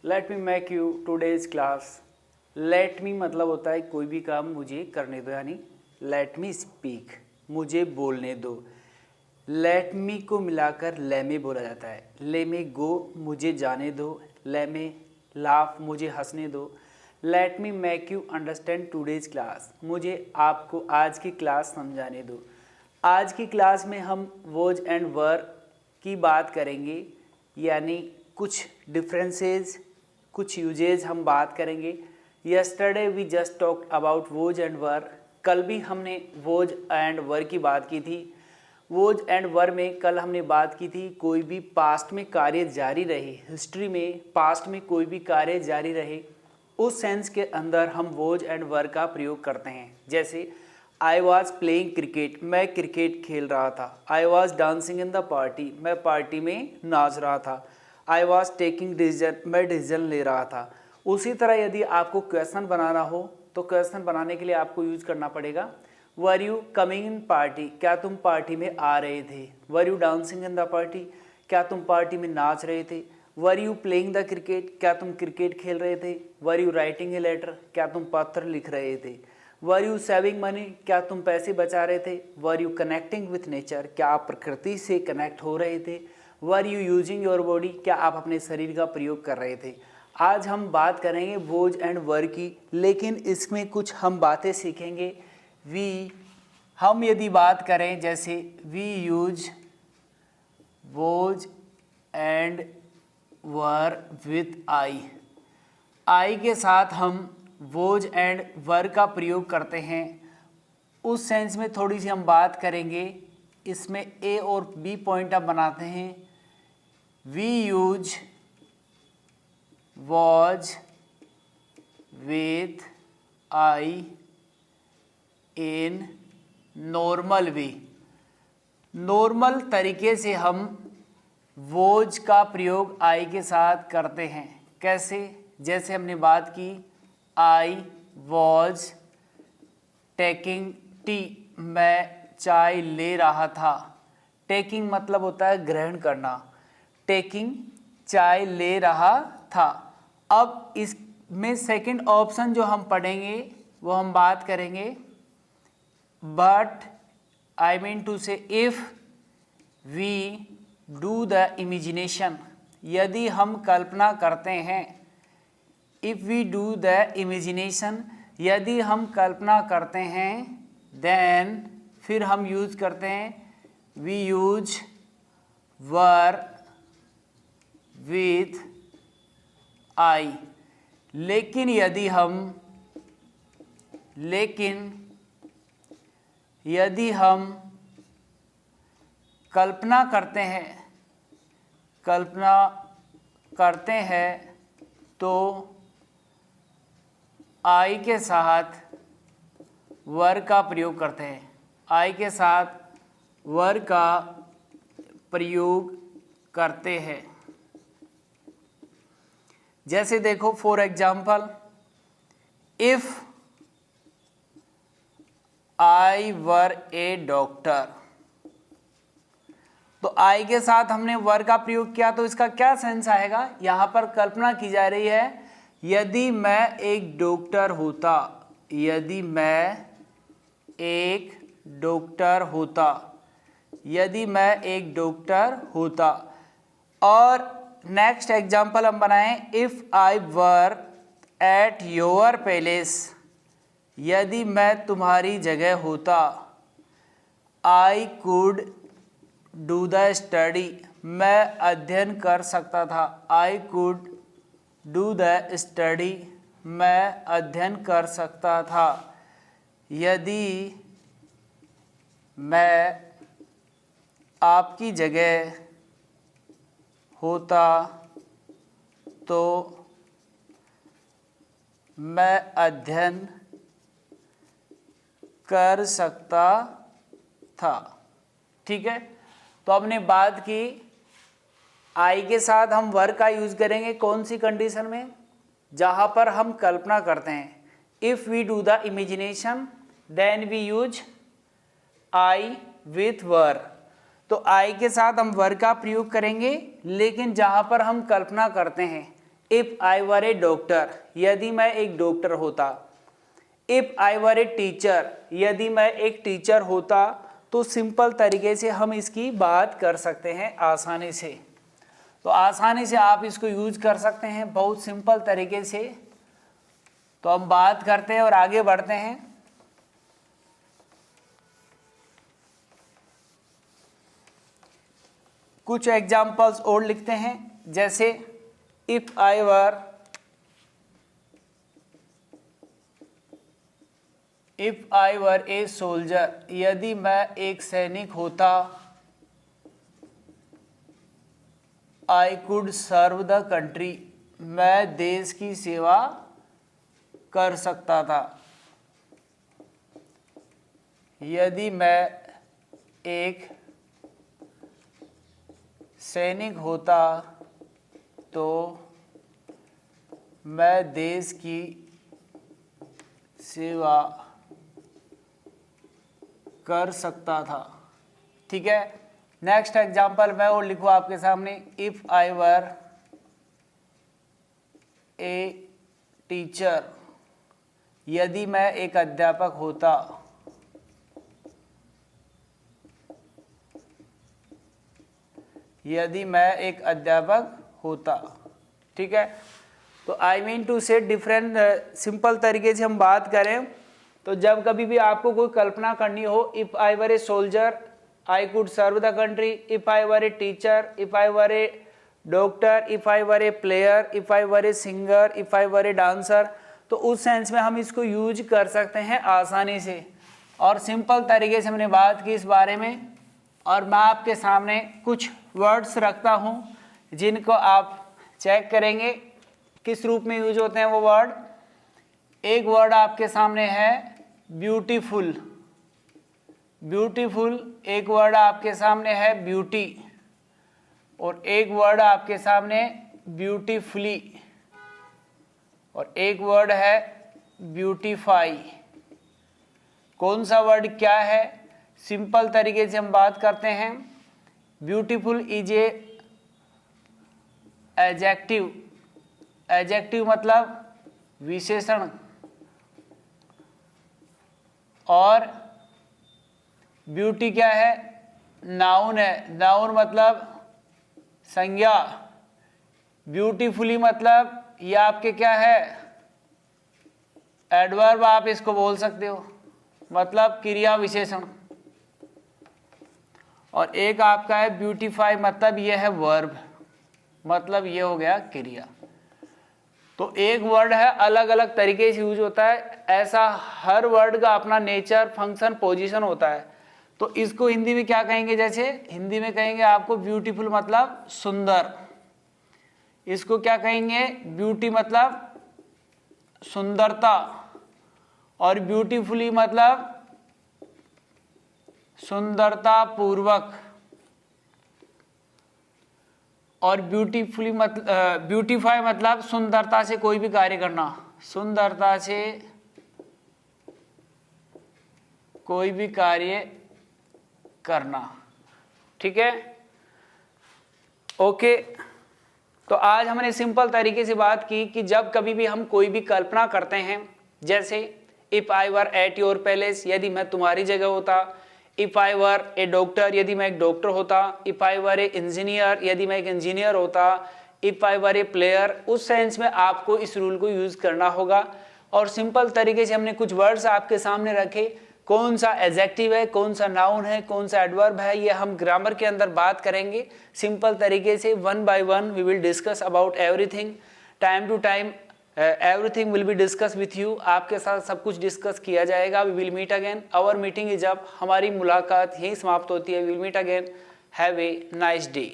Let me make you today's class. Let me मतलब होता है कोई भी काम मुझे करने दो, यानी लेट मी स्पीक, मुझे बोलने दो। लेट मी को मिलाकर ले में बोला जाता है। ले में गो, मुझे जाने दो। ले में लाफ, मुझे हंसने दो। Let me make you understand today's class, मुझे आपको आज की क्लास समझाने दो। आज की क्लास में हम वॉज एंड वर की बात करेंगे, यानी कुछ डिफरेंसेस, कुछ यूजेज हम बात करेंगे। Yesterday we just talked about was and were, कल भी हमने वॉज एंड वर की बात की थी। वॉज एंड वर में कल हमने बात की थी कोई भी पास्ट में कार्य जारी रहे, हिस्ट्री में पास्ट में कोई भी कार्य जारी रहे, उस सेंस के अंदर हम वॉज एंड वर का प्रयोग करते हैं। जैसे आई वॉज प्लेइंग क्रिकेट, मैं क्रिकेट खेल रहा था। I was dancing in the party, मैं पार्टी में नाच रहा था। आई वॉज टेकिंग डिसीजन, मैं डिसीजन ले रहा था। उसी तरह यदि आपको क्वेश्चन बनाना हो तो क्वेश्चन बनाने के लिए आपको यूज करना पड़ेगा were you coming in party, क्या तुम पार्टी में आ रहे थे। Were you dancing in the party, क्या तुम पार्टी में नाच रहे थे। Were you playing the cricket, क्या तुम क्रिकेट खेल रहे थे। Were you writing a letter, क्या तुम पत्र लिख रहे थे। वर यू सेविंग मनी, क्या तुम पैसे बचा रहे थे। Were you connecting with nature, क्या आप प्रकृति से कनेक्ट हो रहे थे। Were you using your body, क्या आप अपने शरीर का प्रयोग कर रहे थे। आज हम बात करेंगे वॉज एंड वर की, लेकिन इसमें कुछ हम बातें सीखेंगे। हम यदि बात करें जैसे we use was and were with I के साथ हम वॉज एंड वर का प्रयोग करते हैं। उस सेंस में थोड़ी सी हम बात करेंगे। इसमें ए और बी पॉइंट आप बनाते हैं। We use was with I in normal way, normal तरीके से हम वॉज का प्रयोग आई के साथ करते हैं। कैसे? जैसे हमने बात की आई वॉज टेकिंग टी, मैं चाय ले रहा था। टेकिंग मतलब होता है ग्रहण करना। टेकिंग, चाय ले रहा था। अब इसमें सेकंड ऑप्शन जो हम पढ़ेंगे वो हम बात करेंगे but I mean to say if we do the imagination, यदि हम कल्पना करते हैं। If we do the imagination, यदि हम कल्पना करते हैं। देन फिर हम यूज करते हैं we use were with I. लेकिन यदि हम कल्पना करते हैं तो आई के साथ वर का प्रयोग करते हैं। आई के साथ वर का प्रयोग करते हैं। जैसे देखो for example, if I were a doctor, तो आई के साथ हमने वर का प्रयोग किया तो इसका क्या सेंस आएगा। यहां पर कल्पना की जा रही है यदि मैं एक डॉक्टर होता, यदि मैं एक डॉक्टर होता, यदि मैं एक डॉक्टर होता। और नेक्स्ट एग्जाम्पल हम बनाएं, if I were at your palace, यदि मैं तुम्हारी जगह होता। I could do the study, मैं अध्ययन कर सकता था। I could do the study, मैं अध्ययन कर सकता था। यदि मैं आपकी जगह होता तो मैं अध्ययन कर सकता था। ठीक है, तो हमने बात की आई के साथ हम वर का यूज करेंगे कौन सी कंडीशन में, जहां पर हम कल्पना करते हैं। If we do the imagination then we use I with were, तो आई के साथ हम वर का प्रयोग करेंगे, लेकिन जहां पर हम कल्पना करते हैं if I were a doctor, यदि मैं एक डॉक्टर होता। If I were a teacher, यदि मैं एक टीचर होता। तो सिंपल तरीके से हम इसकी बात कर सकते हैं आसानी से। तो आसानी से आप इसको यूज कर सकते हैं बहुत सिंपल तरीके से। तो हम बात करते हैं और आगे बढ़ते हैं। कुछ एग्जाम्पल्स और लिखते हैं, जैसे if I were a soldier, यदि मैं एक सैनिक होता। I could serve the country, मैं देश की सेवा कर सकता था। यदि मैं एक सैनिक होता तो मैं देश की सेवा कर सकता था। ठीक है, नेक्स्ट एग्जाम्पल मैं और लिखूँ आपके सामने। If I were a teacher, यदि मैं एक अध्यापक होता। यदि मैं एक अध्यापक होता। ठीक है, तो आई मीन टू से डिफरेंट सिंपल तरीके से हम बात करें तो जब कभी भी आपको कोई कल्पना करनी हो, if I were a soldier I could serve the country, if I were a teacher, if I were a doctor, if I were a player, if I were a singer, if I were a dancer, तो उस sense में हम इसको use कर सकते हैं आसानी से। और सिंपल तरीके से हमने बात की इस बारे में। और मैं आपके सामने कुछ वर्ड्स रखता हूँ जिनको आप चेक करेंगे किस रूप में यूज होते हैं वो वर्ड। एक वर्ड आपके सामने है ब्यूटीफुल। ब्यूटीफुल, एक वर्ड आपके सामने है ब्यूटी, और एक वर्ड आपके सामने ब्यूटीफुली, और एक वर्ड है ब्यूटीफाई। कौन सा वर्ड क्या है, सिंपल तरीके से हम बात करते हैं। Beautiful is a adjective. Adjective मतलब विशेषण, और ब्यूटी क्या है, नाउन है। नाउन मतलब संज्ञा। ब्यूटीफुली मतलब ये आपके क्या है, एडवर्ब आप इसको बोल सकते हो, मतलब क्रिया विशेषण। और एक आपका है ब्यूटीफाई, मतलब ये है वर्ब, मतलब ये हो गया क्रिया। तो एक वर्ड है अलग अलग तरीके से यूज होता है, ऐसा हर वर्ड का अपना नेचर, फंक्शन, पोजीशन होता है। तो इसको हिंदी में क्या कहेंगे, जैसे हिंदी में कहेंगे आपको ब्यूटीफुल मतलब सुंदर। इसको क्या कहेंगे, ब्यूटी मतलब सुंदरता, और ब्यूटीफुली मतलब सुंदरता पूर्वक, और ब्यूटीफुली मतलब ब्यूटीफाई मतलब सुंदरता से कोई भी कार्य करना, सुंदरता से कोई भी कार्य करना। ठीक है, ओके। तो आज हमने सिंपल तरीके से बात की कि जब कभी भी हम कोई भी कल्पना करते हैं, जैसे if I were at your palace, यदि मैं तुम्हारी जगह होता। If I were a doctor, यदि मैं एक डॉक्टर होता। If I were A engineer, यदि मैं एक इंजीनियर होता। If I were a player, उस सेंस में आपको इस रूल को यूज करना होगा। और सिंपल तरीके से हमने कुछ वर्ड्स आपके सामने रखे, कौन सा एडजेक्टिव है, कौन सा नाउन है, कौन सा एडवर्ब है, ये हम ग्रामर के अंदर बात करेंगे सिंपल तरीके से। One by one we will discuss about everything, time to time everything will be discuss with you. आपके साथ सब कुछ डिस्कस किया जाएगा। We will meet again, our meeting is up, हमारी मुलाकात यहीं समाप्त होती है। We will meet again, have a nice day.